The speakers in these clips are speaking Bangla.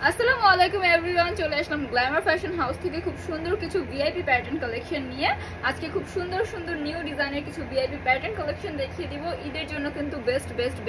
আসসালামু আলাইকুম এভরিওয়ান, চলে আসলাম গ্ল্যামার ফ্যাশন হাউস থেকে খুব সুন্দর কিছু ভিআইপি প্যাটার্ন কালেকশন নিয়ে। আজকে খুব সুন্দর সুন্দর নিউ ডিজাইনের কিছু ভিআইপি প্যাটার্ন কালেকশন দেখিয়ে দিব। ঈদের জন্য কিন্তু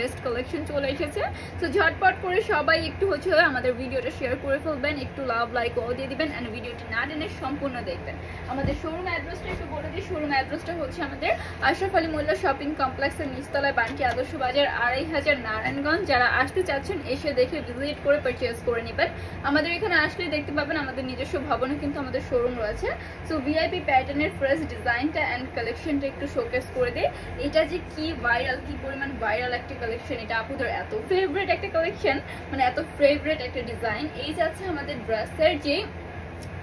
বেস্ট কালেকশন চলে এসেছে। তো ঝটপট করে সবাই একটু আমাদের ভিডিওটা শেয়ার করে ফেলবেন, একটু লাভ লাইক ও দিয়ে দিবেন এন্ড ভিডিওটি না টেনে সম্পূর্ণ দেখবেন। আমাদের শোরুম অ্যাড্রেসটা একটু বলে দিই। শোরুম অ্যাড্রেসটা হচ্ছে আমাদের আশরাফ আলী মোল্লা শপিং কমপ্লেক্সের নিচতলায়, বান্টি আদর্শ বাজার, 2500 নারায়ণগঞ্জ। যারা আসতে চাচ্ছেন এসে দেখে ভিজিট করে পারচেজ করে নেবেন। আমাদের এখানে আসলে দেখতে পাবেন আমাদের নিজস্ব ভবনে কিন্তু আমাদের শোরুম রয়েছে। সো ভিআইপি প্যাটার্নের ফার্স্ট ডিজাইনটা এন্ড কালেকশনটা একটু শোকেস করে দেয়। এটা যে কি ভাইরাল, কি পরিমাণ ভাইরাল একটা কালেকশন, এটা আপুদের এত ফেভারিট একটা কালেকশন, মানে এত ফেভারিট একটা ডিজাইন। এই যাচ্ছে আমাদের ড্রেসের যে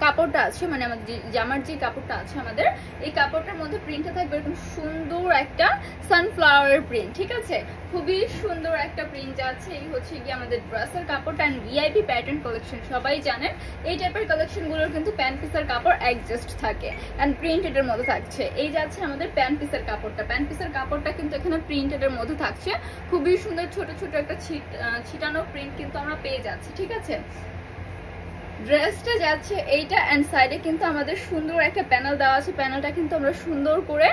কাপড়টা আছে, মানে আমাদের জামার যে কাপড়টা আছে আমাদের, এই কাপড়টার মধ্যে প্রিন্টটা থাকবে এরকম সুন্দর একটা সানফ্লাওয়ার প্রিন্ট। ঠিক আছে, খুবই সুন্দর একটা প্রিন্ট আছে। এই হচ্ছে কি আমাদের ড্রেসের কাপড়টা এন্ড ভিআইপি প্যাটার্ন কালেকশন। সবাই জানেন এই টাইপের কালেকশন গুলোর কিন্তু প্যান্ট পিসের কাপড় অ্যাডজাস্ট থাকে এন্ড প্রিন্টেড এর মধ্যে থাকছে। এই যাচ্ছে আমাদের প্যান্ট পিসের কাপড়টা। প্যান্ট পিসের কাপড়টা কিন্তু এখানে প্রিন্টেড এর মধ্যে থাকছে। খুবই সুন্দর ছোট ছোট একটা ছিটানো প্রিন্ট কিন্তু আমরা পেয়ে যাচ্ছি। ঠিক আছে, ড্রেসটা যাচ্ছে এইটা এন্ড সাইডে কিন্তু আমাদের সুন্দর একটা প্যানেল দেওয়া আছে। প্যানেলটা কিন্তু আমরা সুন্দর করে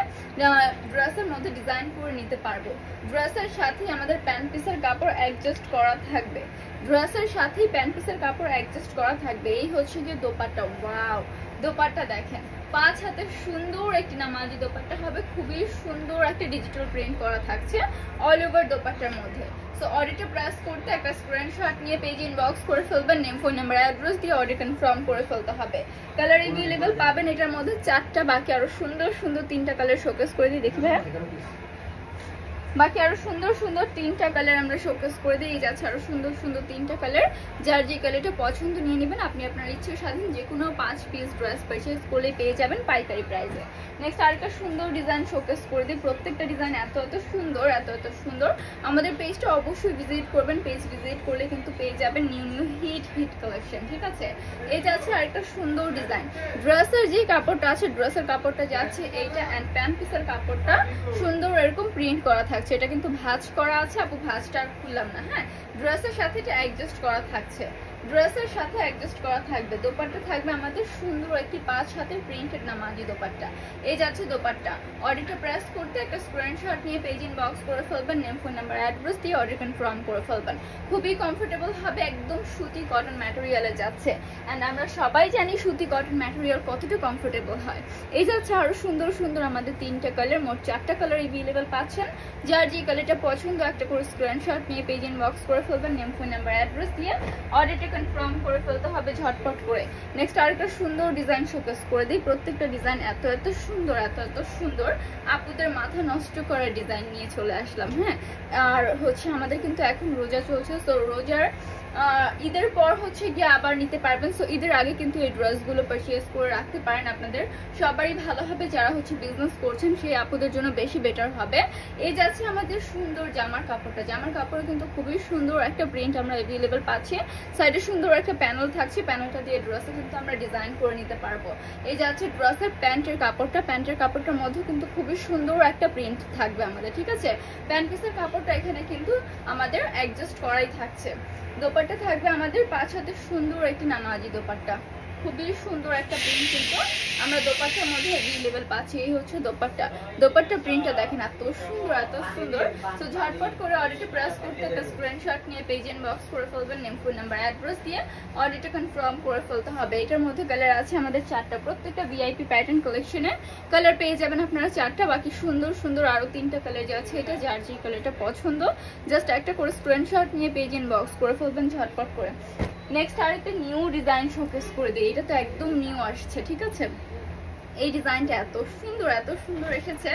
ড্রেসের মধ্যে ডিজাইন করে নিতে পারবো। ড্রেসের সাথে আমাদের প্যান্ট পিসের কাপড় অ্যাডজাস্ট করা থাকবে। ড্রেসের সাথেই প্যান্ট পিসের কাপড় অ্যাডজাস্ট করা থাকবে। এই হচ্ছে যে দোপাট্টা। ওয়াও, দোপাট্টা দেখেন, 5 হাতে সুন্দর একটি নামাজি দোপাট্টা হবে। খুবই সুন্দর একটা ডিজিটাল প্রিন্ট করা থাকছে অল ওভার দোপাট্টার মধ্যে। সো অর্ডারটা প্রেস করতে একটা স্ক্রিনশট নিয়ে পেজ ইনবক্স করে ফেলবেন, নেম ফোন নাম্বার অ্যাড্রেস দিয়ে অর্ডার কনফার্ম করে ফেলতে হবে। কালার এভেলেবল পাবেন এটার মধ্যে 4টা, বাকি আরো সুন্দর সুন্দর 3টা কালার শোকেস করে দিই। দেখি ভাইয়া, বাকি আরো সুন্দর সুন্দর 3টা কালার আমরা শোকেস করে দিই। এই যাচ্ছে আরো সুন্দর সুন্দর 3টা কালার। যার যে কালারটা পছন্দ নিয়ে নেবেন। আপনি আপনার ইচ্ছে স্বাধীন যে কোনো 5 পিস ড্রেস পারচেজ করলে পেয়ে যাবেন পাইকারি প্রাইসে। নেক্সট আরেকটা সুন্দর ডিজাইন শোকেস করে দিই। প্রত্যেকটা ডিজাইন এত সুন্দর, এত সুন্দর। আমাদের পেজটা অবশ্যই ভিজিট করবেন। পেজ ভিজিট করলে কিন্তু পেয়ে যাবেন নিউ হিট কালেকশন। ঠিক আছে, এই যাচ্ছে আরেকটা সুন্দর ডিজাইন। ড্রেসের যে কাপড়টা আছে, ড্রেসের কাপড়টা যাচ্ছে এইটা এন্ড প্যান্ট পিসের কাপড়টা সুন্দর এরকম প্রিন্ট করা থাকছে। এটা কিন্তু ভাঁজ করা আছে, আপু ভাঁজটা আর খুললাম না। হ্যাঁ, ড্রেসের সাথে এটা অ্যাডজাস্ট করা থাকছে। ড্রেসের সাথে অ্যাডজাস্ট করা থাকবে। দোপাট্টা থাকবে আমাদের সুন্দর একটি 5 হাতের প্রিন্টেড নামাজি দোপাট্টা। এই যাচ্ছে দোপাট্টা। অর্ডারটা প্রেস করতে একটা স্ক্রিনশট নিয়ে পেজ ইনবক্স করে ফেলবেন, নেম ফোন নাম্বার অ্যাড্রেস দিয়ে অর্ডার কনফার্ম করে ফেলবেন। খুবই কমফোর্টেবল হবে, একদম সুতি কটন ম্যাটেরিয়ালে যাচ্ছে এন্ড আমরা সবাই জানি সুতি কটন ম্যাটেরিয়াল কতটা কমফোর্টেবল হয়। এই যাচ্ছে আরো সুন্দর সুন্দর আমাদের 3টা কালার, মোট 4টা কালার এভেলেবল পাচ্ছেন। যার যে কালারটা পছন্দ একটা করে স্ক্রিনশট নিয়ে পেজ ইনবক্স করে ফেলবেন, নেম ফোন নাম্বার অ্যাড্রেস দিয়ে অর্ডারটা কনফার্ম করে ফেলতে হবে ঝটপট করে। নেক্সট আরেকটা সুন্দর ডিজাইন শোকেস করে দিই। প্রত্যেকটা ডিজাইন এত সুন্দর, এত সুন্দর। আপুদের মাথা নষ্ট করার ডিজাইন নিয়ে চলে আসলাম। হ্যাঁ, আর আমাদের কিন্তু এখন রোজা চলছে। তো রোজার ঈদের পর গিয়ে আবার নিতে পারবেন। সো ঈদের আগে কিন্তু এই ড্রেসগুলো পারচেজ করে রাখতে পারেন। আপনাদের সবারই ভালো হবে। যারা বিজনেস করছেন সেই আপুদের জন্য বেশি বেটার হবে। এই যাচ্ছে আমাদের সুন্দর জামার কাপড়টা। জামার কাপড়ে কিন্তু খুবই সুন্দর একটা প্রিন্ট আমরা এভেলেবল পাচ্ছি। সাইডে সুন্দর একটা প্যানেল থাকছে। প্যানেলটা দিয়ে ড্রেসে কিন্তু আমরা ডিজাইন করে নিতে পারবো। এই যাচ্ছে ড্রেসের প্যান্টের কাপড়টা। প্যান্টের কাপড়টার মধ্যে কিন্তু খুবই সুন্দর একটা প্রিন্ট থাকবে আমাদের। ঠিক আছে, প্যান্ট পিসের কাপড়টা এখানে কিন্তু আমাদের অ্যাডজাস্ট করাই থাকছে। দোপাট্টা থাকবে আমাদের 5 হাতে সুন্দর একটি নামাজি দোপাট্টা। খুবই সুন্দর একটা প্রিন্ট কিন্তু আমরা দোপাট্টার মধ্যে এভেলেবল পাচ্ছি। এই হচ্ছে দোপাট্টা। দোপাট্টা প্রিন্টটা দেখেন এত সুন্দর, এত সুন্দর। তো ঝটপট করে অর্ডারটা প্রেস করতে একটা স্ক্রিনশট নিয়ে পেজ ইনবক্স করে ফেলবেন, নেম ফোন নাম্বার অ্যাড্রেস দিয়ে অর্ডারটা কনফার্ম করে ফেলতে হবে। এটার মধ্যে কালার আছে আমাদের 4টা। প্রত্যেকটা ভিআইপি প্যাটার্ন কালেকশনে কালার পেয়ে যাবেন আপনারা 4টা। বাকি সুন্দর সুন্দর আরো 3টা কালার যাচ্ছে। এটা যার যে কালারটা পছন্দ জাস্ট একটা করে স্ক্রিনশট নিয়ে পেজ ইনবক্স করে ফেলবেন ঝটপট করে। নেক্সট আরেকটা নিউ ডিজাইন শোকেস করে দিই। এটা তো একদম নিউ আসছে। ঠিক আছে, এই ডিজাইনটা এত সুন্দর এসেছে।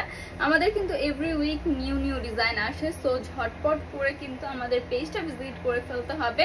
আমাদের কিন্তু এভরি উইক নিউ ডিজাইন আসে। সো ঝটপট করে কিন্তু আমাদের পেজটা ভিজিট করে ফেলতে হবে।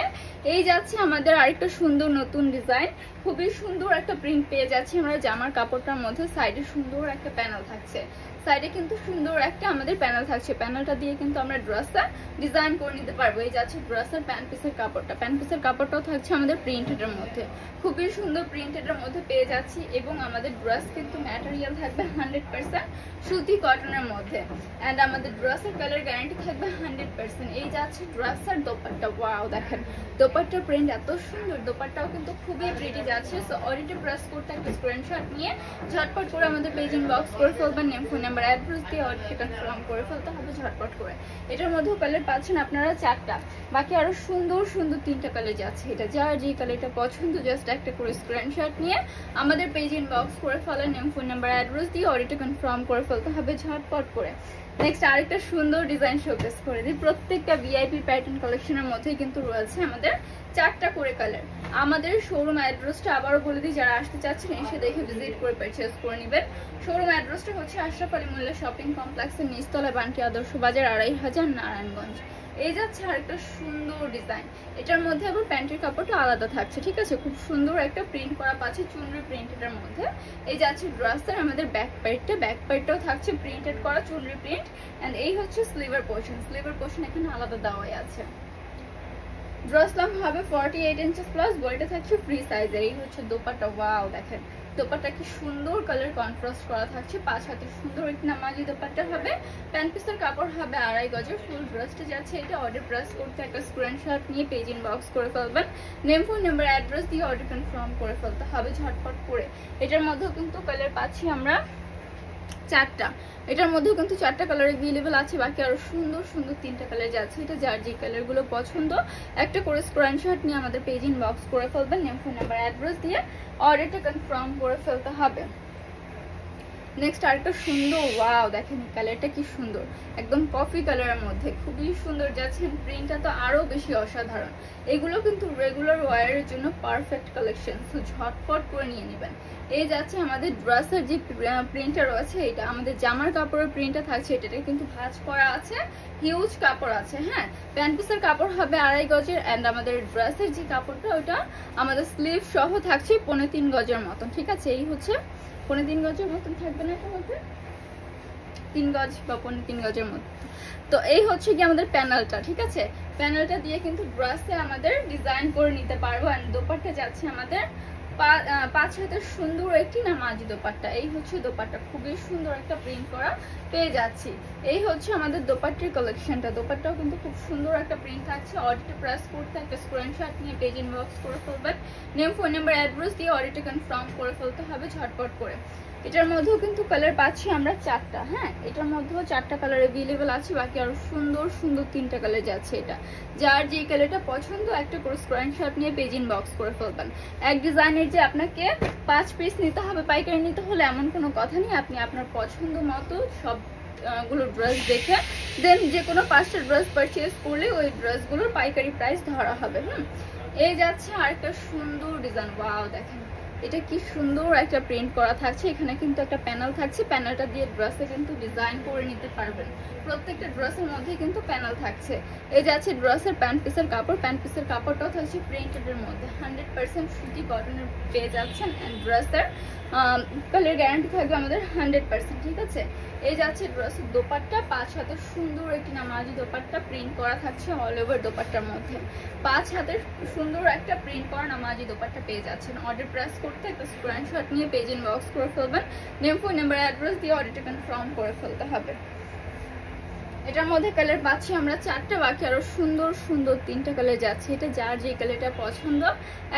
এই যাচ্ছে আমাদের আরেকটা সুন্দর নতুন ডিজাইন। খুবই সুন্দর একটা প্রিন্ট পেয়ে যাচ্ছি আমরা জামার কাপড়টার মধ্যে। সাইডে সুন্দর একটা প্যানেল থাকছে। সাইডে কিন্তু সুন্দর একটা আমাদের প্যানেল থাকছে, প্যানেলটা দিয়ে কিন্তু আমরা ড্রেসটা ডিজাইন করে নিতে পারবো। এই যাচ্ছে ড্রেসের প্যান্ট পিসের কাপড়টা, প্যান্ট পিসের কাপড়টাও থাকছে আমাদের প্রিন্টেডের মধ্যে, খুবই সুন্দর প্রিন্টেডের মধ্যে পেয়ে যাচ্ছি। এবং আমাদের ড্রেস কিন্তু ম্যাটেরিয়াল থাকবে 100% সুতি কটনের মধ্যে, অ্যান্ড আমাদের ড্রেসের কালার গ্যারান্টি থাকবে 100%। এই যাচ্ছে ড্রেসের দোপাট্টা, ওয়াও দেখেন দোপাট্টার প্রিন্ট এত সুন্দর, দোপাট্টাও কিন্তু খুবই প্রিটি যাচ্ছে। সো অলরেডি প্রেস করতে একটা স্ক্রিনশট নিয়ে ঝটপট করে আমাদের পেজ ইনবক্স করে ফেলবেন, নেম ফোন নাম্বার অ্যাড্রেস দিয়ে অর্ডারটি কনফার্ম করে ফেলতে হবে ঝটপট করে। এটার মধ্যেও কালার পাচ্ছেন আপনারা 4টা, বাকি আরো সুন্দর সুন্দর 3টা কালার যাচ্ছে। এটা যার যে কালারটা পছন্দ জাস্ট একটা করে স্ক্রিনশট নিয়ে আমাদের পেজ ইনবক্স করে ফেলেন, নেম ফোন নাম্বার অ্যাড্রেস দিয়ে অর্ডারটি কনফার্ম করে ফেলতে হবে ঝটপট করে। নেক্সট আরেকটা সুন্দর ডিজাইন শোকেস করে দিই। প্রত্যেকটা ভিআইপি প্যাটার্ন কালেকশনের মধ্যেই কিন্তু রয়েছে আমাদের 4টা করে কালার। আমাদের শোরুম অ্যাড্রেসটা আবারও বলে দিই, যারা আসতে চাচ্ছেন এসে দেখে ভিজিট করে পারচেজ করে নেবেন। শোরুম অ্যাড্রেসটা হচ্ছে আশরাফ আলী মোল্লা শপিং কমপ্লেক্সের নিচতলা, বান্টি আদর্শ বাজার, 2500 নারায়ণগঞ্জ। এই যাচ্ছে আরেকটা সুন্দর ডিজাইন, এটার মধ্যে আবার প্যান্টের কাপড়টা আলাদা থাকছে, ঠিক আছে, খুব সুন্দর একটা প্রিন্ট করা পাচ্ছে চুনরি প্রিন্টের মধ্যে। এই যাচ্ছে ড্রেসের আমাদের ব্যাক পার্টটা, ব্যাক পার্টটাও থাকছে প্রিন্টেড করা চুনরি প্রিন্ট, এন্ড এই হচ্ছে স্লিভের পোর্শন, স্লিভের পোর্শন এখানে আলাদা দেওয়াই আছে। ড্রেস লং হবে 48 ইঞ্চেস প্লাস, বডিটা থাকছে ফ্রি সাইজের। এই হচ্ছে দোপাট্টা, ওয়াও দেখেন দোপাট্টা কি সুন্দর কালার কন্ট্রাস্ট করা থাকছে, 5 হাতে সুন্দর একটি নামাজি দোপাট্টা হবে। প্যান্ট পিসের কাপড় হবে 2.5 গজের। ফুল ড্রেসটা যাচ্ছে এটা অর্ডার প্রেস করতে একটা স্ক্রিনশট নিয়ে পেজ ইনবক্স করে ফেলবেন, নেম ফোন নাম্বার অ্যাড্রেস দিয়ে অর্ডার কনফার্ম করে ফেলতে হবে ঝটপট করে। এটার মধ্যেও কিন্তু কালার পাচ্ছি আমরা 4টা, এটার মধ্যেও কিন্তু 4টা কালার अवेलेबल আছে, বাকি আরো সুন্দর সুন্দর 3টা কালার যাচ্ছে। এটা যার যে কালারগুলো পছন্দ একটা করে স্ক্রিনশট নিয়ে আমাদের পেজ ইনবক্স করে ফেলবেন, নেম ফোন নাম্বার অ্যাড্রেস দিয়ে অর্ডারটা কনফার্ম করে ফেলতে হবে। নেক্সট আরেকটা সুন্দর, ওয়াও দেখেন কালারটা কি সুন্দর, একদম কফি কালারের মধ্যে খুবই সুন্দর যাচ্ছে। প্রিন্টটা তো আরো বেশি অসাধারণ। এগুলো কিন্তু রেগুলার ওয়্যারের জন্য পারফেক্ট কালেকশন, সো ঝটপট করে নিয়ে নেবেন। এই যাচ্ছে আমাদের ড্রেসের যে প্রিন্টটা রয়েছে, এটা আমাদের জামার কাপড়ের প্রিন্টটা থাকছে, এটা কিন্তু ভাঁজ করা আছে, হিউজ কাপড় আছে। হ্যাঁ, প্যান্ট পিসের কাপড় হবে 2.5 গজের, অ্যান্ড আমাদের ড্রেসের যে কাপড়টা ওটা আমাদের স্লিভ সহ থাকছে 3.5 গজের মতন, ঠিক আছে। এই হচ্ছে 3.5 গজের মতন থাকবে না, এটার মধ্যে 3 গজ বা 3.5 গজের মধ্যে। তো এই হচ্ছে কি আমাদের প্যানেলটা, ঠিক আছে। প্যানেলটা দিয়ে কিন্তু ড্রেসে আমাদের ডিজাইন করে নিতে পারবো। আর দোপাট্টা যাচ্ছে আমাদের 5 হাতের সুন্দর একটি নামাজি দোপাট্টা। এই হচ্ছে দোপাট্টা, খুবই সুন্দর একটা প্রিন্ট করা পেয়ে যাচ্ছি। এই হচ্ছে আমাদের দোপাট্টার কালেকশনটা, দোপাট্টাও কিন্তু খুব সুন্দর একটা প্রিন্ট থাকছে। অর্ডারটা প্রেস করতে একটা স্ক্রিনশট নিয়ে পেজ ইনবক্স করে ফেলবেন, নেম ফোন নাম্বার অ্যাড্রেস দিয়ে অর্ডারটা কনফার্ম করে ফেলতে হবে ঝটপট করে। এটার মধ্যেও কিন্তু কালার পাচ্ছি আমরা 4টা। হ্যাঁ, এটার মধ্যেও 4টা কালার अवेलेबल আছে, বাকি আরো সুন্দর সুন্দর 3টা কালার যাচ্ছে। এটা যার যে কালারটা পছন্দ একটা করে স্ক্রিনশট নিয়ে পেজ ইনবক্স করে ফেলবেন। এক ডিজাইনের যে আপনাকে 5 পিস নিতে হবে, পাইকারি নিতে হলে এমন কোনো কথা নেই। আপনি আপনার পছন্দ মতো সবগুলো ড্রেস দেখে দেন যে কোনো 5টা ড্রেস পারচেজ করলে ওই ড্রেসগুলোর পাইকারি প্রাইস ধরা হবে। এই যাচ্ছে আরেকটা সুন্দর ডিজাইন, ওয়াও দেখেন এটা কি সুন্দর একটা প্রিন্ট করা থাকছে। এখানে কিন্তু একটা প্যানেল থাকছে, প্যানেলটা দিয়ে ড্রেসে কিন্তু ডিজাইন করে নিতে পারবেন। প্রত্যেকটা ড্রেসের মধ্যে কিন্তু প্যানেল থাকছে। এই যাচ্ছে ড্রেসের প্যান্ট পিসের কাপড়, প্যান্ট পিসের কাপড়টাও থাকছে প্রিন্টেডের মধ্যে, 100% সুতি কটনের পেয়ে যাচ্ছেন। অ্যান্ড ড্রেসের কালার গ্যারান্টি থাকবে আমাদের 100%, ঠিক আছে। এই যাচ্ছে ড্রেসের দোপাট্টা, 5 হাতের সুন্দর একটি নামাজি দোপাট্টা প্রিন্ট করা থাকছে অল ওভার দোপাট্টার মধ্যে। 5 হাতের সুন্দর একটা প্রিন্ট করা নামাজি দোপাট্টা পেয়ে যাচ্ছেন। অর্ডার প্রেস করতে একটা স্ক্রিনশট নিয়ে পেজ ইনবক্স করে ফেলবেন, নেম ফোন নাম্বার অ্যাড্রেস দিয়ে অর্ডারটা কনফার্ম করে ফেলতে হবে। এটার মধ্যে কালার পাচ্ছি আমরা 4টা, বাকি আরো সুন্দর সুন্দর 3টা কালার যাচ্ছে। এটা যার যে কালারটা পছন্দ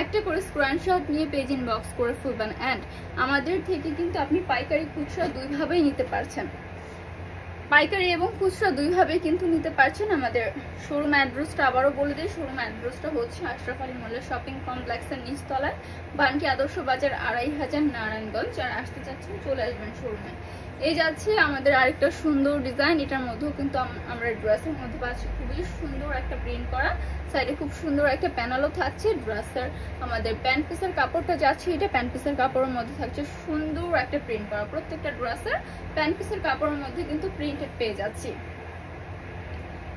একটা করে স্ক্রিনশট নিয়ে পেজ ইনবক্স করে ফেলবেন। অ্যান্ড আমাদের থেকে কিন্তু আপনি পাইকারি খুচরা দুইভাবেই নিতে পারছেন, পাইকারি এবং খুচরা দুইভাবে কিন্তু নিতে পারছেন। আমাদের শোরুম অ্যাড্রেসটা আবারও বলে দিই, শোরুম অ্যাড্রেসটা হচ্ছে আশরাফ আলী মোল্লা শপিং কমপ্লেক্সের নিচতলায়, বান্টি আদর্শ বাজার, 2500 নারায়ণগঞ্জ। যারা আসতে চাচ্ছেন চলে আসবেন শোরুমে। এই যাচ্ছে আমাদের আরেকটা সুন্দর ডিজাইন, এটার মধ্যেও কিন্তু আমরা ড্রেসের মধ্যে পাচ্ছি খুবই সুন্দর একটা প্রিন্ট করা, সাইডে খুব সুন্দর একটা প্যানেলও থাকছে। ড্রেসের আমাদের প্যান্ট পিসের কাপড়টা যাচ্ছে, এটা প্যান্ট পিসের কাপড়ের মধ্যে থাকছে সুন্দর একটা প্রিন্ট করা। প্রত্যেকটা ড্রেসের প্যান্ট পিসের কাপড়ের মধ্যে কিন্তু প্রিন্টেড পেয়ে যাচ্ছি।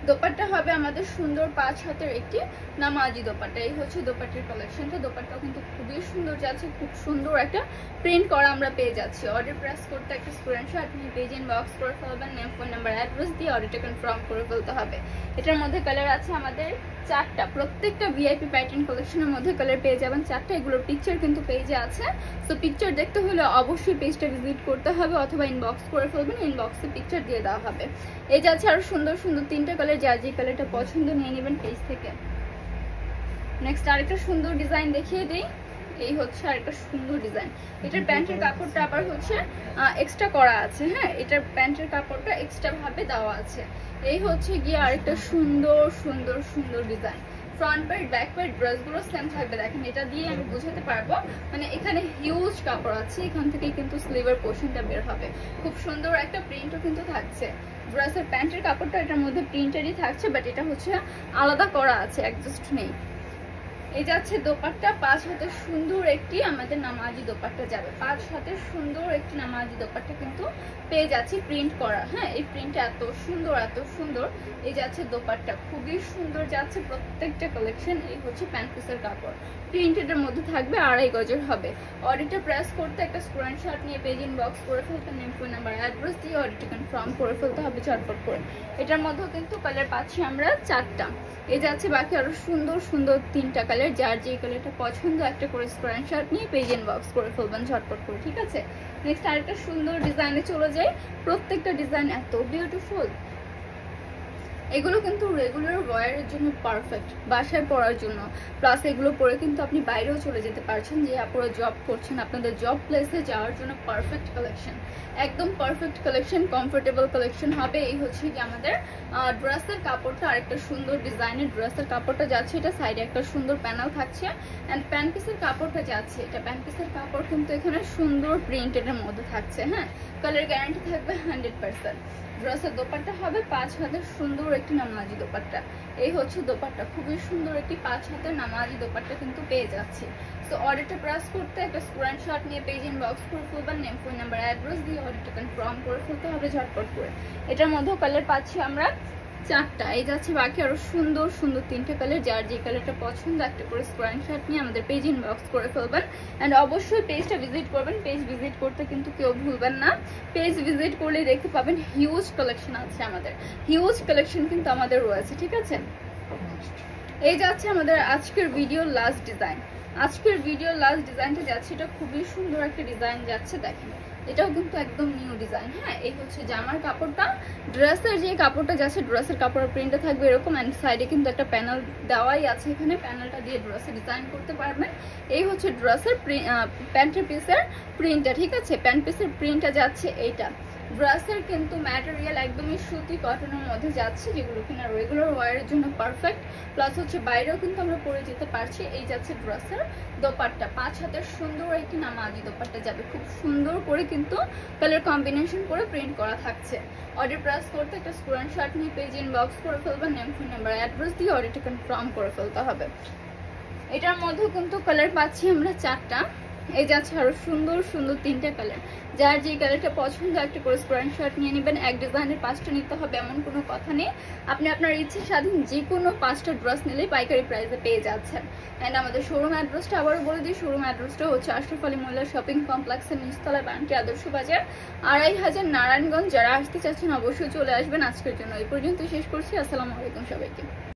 দোপাট্টা হবে আমাদের সুন্দর 5 হাতের একটি নামাজি দোপাট্টা। এই হচ্ছে দোপাট্টার কালেকশনটা। দোপাট্টাও কিন্তু খুবই সুন্দর যাচ্ছে, খুব সুন্দর একটা প্রিন্ট করা আমরা পেয়ে যাচ্ছি। অর্ডার প্রেস করতে একটা স্ক্রিনশট নিয়ে পেজ ইনবক্স করে ফেলবেন, নেম, ফোন নাম্বার, অ্যাড্রেস দিয়ে অর্ডারটা কনফার্ম করে ফেলতে হবে। এটার মধ্যে কালার আছে আমাদের 4টা। প্রত্যেকটা ভিআইপি প্যাটার্ন কালেকশনের মধ্যে কালার পেয়ে যাবেন 4টা। এগুলোর পিকচার কিন্তু পেজে আছে। তো পিকচার দেখতে হলে অবশ্যই পেজটা ভিজিট করতে হবে অথবা ইনবক্স করে ফেলবেন, ইনবক্সে পিকচার দিয়ে দেওয়া হবে। এই যাচ্ছে আরো সুন্দর সুন্দর 3টা কালার, যার যে কালারটা পছন্দ নিয়ে নেবেন পেজ থেকে। নেক্সট আরেকটা সুন্দর ডিজাইন দেখিয়ে দিই। এই হচ্ছে আরেকটা সুন্দর ডিজাইন। এটার প্যান্টের কাপড়টা আবার হচ্ছে এক্সট্রা করা আছে। হ্যাঁ, এটার প্যান্টের কাপড়টা এক্সট্রা ভাবে দেওয়া আছে। এই হচ্ছে গিয়ে আরেকটা সুন্দর সুন্দর সুন্দর design. Front part back part ড্রেসগুলো সেম থাকবে। দেখেন, এটা দিয়ে আমি বোঝাতে পারবো, মানে এখানে হিউজ কাপড় আছে, এখান থেকে কিন্তু স্লিভের পোর্শনটা বের হবে। খুব সুন্দর একটা প্রিন্টও কিন্তু থাকছে। ড্রেসের প্যান্টের কাপড়টা এটার মধ্যে প্রিন্টারই থাকছে, বাট এটা হচ্ছে আলাদা করা আছে, অ্যাডজাস্ট নেই। এই যাচ্ছে দোপাট্টা, 5 হাতের সুন্দর একটি আমাদের নামাজি দোপাট্টা যাবে। 5 হাতের সুন্দর একটি নামাজি দোপাট্টা কিন্তু পেয়ে যাচ্ছি প্রিন্ট করা। হ্যাঁ, এই প্রিন্টটা এত সুন্দর এত সুন্দর। এই যাচ্ছে দোপাট্টা, খুবই সুন্দর যাচ্ছে প্রত্যেকটা কালেকশন। এই হচ্ছে প্যান্ট পিসের কাপড়, প্রিন্টেডের মধ্যে থাকবে, 2.5 গজের হবে। অর্ডারটা প্রেস করতে একটা স্ক্রিনশট নিয়ে পেজ ইনবক্স করে ফেলতে, নেম, ফোন নাম্বার, অ্যাড্রেস দিয়ে অর্ডারটা কনফার্ম করে ফেলতে হবে ঝটপট করে। এটার মধ্যেও কিন্তু কালার পাচ্ছি আমরা 4টা। এই যাচ্ছে বাকি আরো সুন্দর সুন্দর 3টা কালার, যার যে কালারটা পছন্দ একটা করে স্ক্রিনশট নিয়ে পেজ ইনবক্স করে ফেলবেন ঝটপট করে, ঠিক আছে। নেক্সট আরেকটা সুন্দর ডিজাইনে চলে যাই। প্রত্যেকটা ডিজাইন এত বিউটিফুল। এগুলো কিন্তু রেগুলার ওয়্যারের জন্য পারফেক্ট, বাসায় পরার জন্য। প্লাস এগুলো পরে কিন্তু আপনি বাইরেও চলে যেতে পারছেন, যে আপনারা জব করছেন, আপনাদের জব প্লেসে যাওয়ার জন্য পারফেক্ট কালেকশন, একদম পারফেক্ট কালেকশন, কমফোর্টেবল কালেকশন হবে। এই হচ্ছে কি আমাদের ড্রেসের কাপড়টা, আরেকটা সুন্দর ডিজাইনের ড্রেসের কাপড়টা যাচ্ছে। এটা সাইডে একটা সুন্দর প্যানেল থাকছে। অ্যান্ড প্যান্ট পিসের কাপড়টা যাচ্ছে, এটা প্যান্ট পিসের কাপড় কিন্তু এখানে সুন্দর প্রিন্টের মধ্যে থাকছে। হ্যাঁ, কালার গ্যারান্টি থাকবে 100%। ড্রেসের দোপাট্টা হবে 5 হাতের সুন্দর একটি নামাজি দোপাট্টা। এই হচ্ছে দোপাট্টা, খুবই সুন্দর একটি 5 হাতের নামাজি দোপাট্টা কিন্তু পেয়ে যাচ্ছি। তো অর্ডারটা প্রেস করতে একটা স্ক্রিনশট নিয়ে পেজ ইনবক্স করে ফেলবেন, নেম, ফোন নাম্বার, অ্যাড্রেস দিয়ে অর্ডারটা কনফার্ম করে ফেলতে হবে ঝটপট করে। এটার মধ্যেও কালার পাচ্ছি আমরা 4টা। এই যাচ্ছে বাকি আরো সুন্দর সুন্দর 3টা কালার, যার যে কালারটা পছন্দ একটা করে স্ক্রিনশট নিয়ে আমাদের পেজ ইনবক্স করে ফেলবেন। অ্যান্ড অবশ্যই পেজটা ভিজিট করবেন। পেজ ভিজিট করতে কিন্তু কেউ ভুলবেন না। পেজ ভিজিট করলে দেখতে পাবেন হিউজ কালেকশন আছে আমাদের, হিউজ কালেকশন কিন্তু আমাদের রয়েছে, ঠিক আছে। এই যাচ্ছে আমাদের আজকের ভিডিওর লাস্ট ডিজাইন। আজকের ভিডিওর লাস্ট ডিজাইনটা যাচ্ছে, এটা খুবই সুন্দর একটা ডিজাইন যাচ্ছে। দেখেন, এটাও কিন্তু একদম নিউ ডিজাইন। হ্যাঁ, এই হচ্ছে জামার কাপড়টা। ড্রেসের যে কাপড়টা যাচ্ছে, ড্রেসের কাপড়ের প্রিন্টটা থাকবে এরকম। অ্যান্ড সাইডে কিন্তু একটা প্যানেল দেওয়াই আছে, এখানে প্যানেলটা দিয়ে ড্রেসে ডিজাইন করতে পারবেন। এই হচ্ছে ড্রেসের প্যান্টের পিসের প্রিন্টটা, ঠিক আছে। প্যান্ট পিসের প্রিন্টটা যাচ্ছে এইটা। ড্রেসের কিন্তু ম্যাটেরিয়াল একদমই সুতি কটনের মধ্যে যাচ্ছে, যেগুলো কিনা রেগুলার ওয়্যারের জন্য পারফেক্ট। প্লাস হচ্ছে বাইরেও কিন্তু আমরা পরে যেতে পারছি। এই যাচ্ছে ড্রেসের দোপাট্টা, 5 হাতের সুন্দর একটি নামাজি দোপাট্টা যাবে। খুব সুন্দর করে কিন্তু কালার কম্বিনেশন করে প্রিন্ট করা থাকছে। অর্ডার প্রেস করতে একটা স্ক্রিনশট নিয়ে পেজ ইনবক্স করে ফেলবেন, নেম, ফোন নাম্বার, অ্যাড্রেস দিয়ে অর্ডারটা কনফার্ম করে ফেলতে হবে। এটার মধ্যে কিন্তু কালার পাচ্ছি আমরা 4টা। এই যাচ্ছে আরো সুন্দর সুন্দর 3টা কালার, যার যে কালারটা পছন্দ একটা করে স্ক্রিনশট নিয়ে নেবেন। এক ডিজাইনের 5টা নিতে হবে এমন কোনো কথা নেই। আপনি আপনার ইচ্ছে স্বাধীন যে কোনো 5টা ড্রেস নিলেই পাইকারি প্রাইসে পেয়ে যাচ্ছেন। অ্যান্ড আমাদের শোরুম অ্যাড্রেসটা আবারও বলে দিই। শোরুম অ্যাড্রেসটা হচ্ছে আশরাফ আলী মোল্লা শপিং কমপ্লেক্সের নিচতলায়, বান্টি আদর্শ বাজার, 2500 নারায়ণগঞ্জ। যারা আসতে চাচ্ছেন অবশ্যই চলে আসবেন। আজকের জন্য এই পর্যন্ত শেষ করছি। আসসালামু আলাইকুম সবাইকে।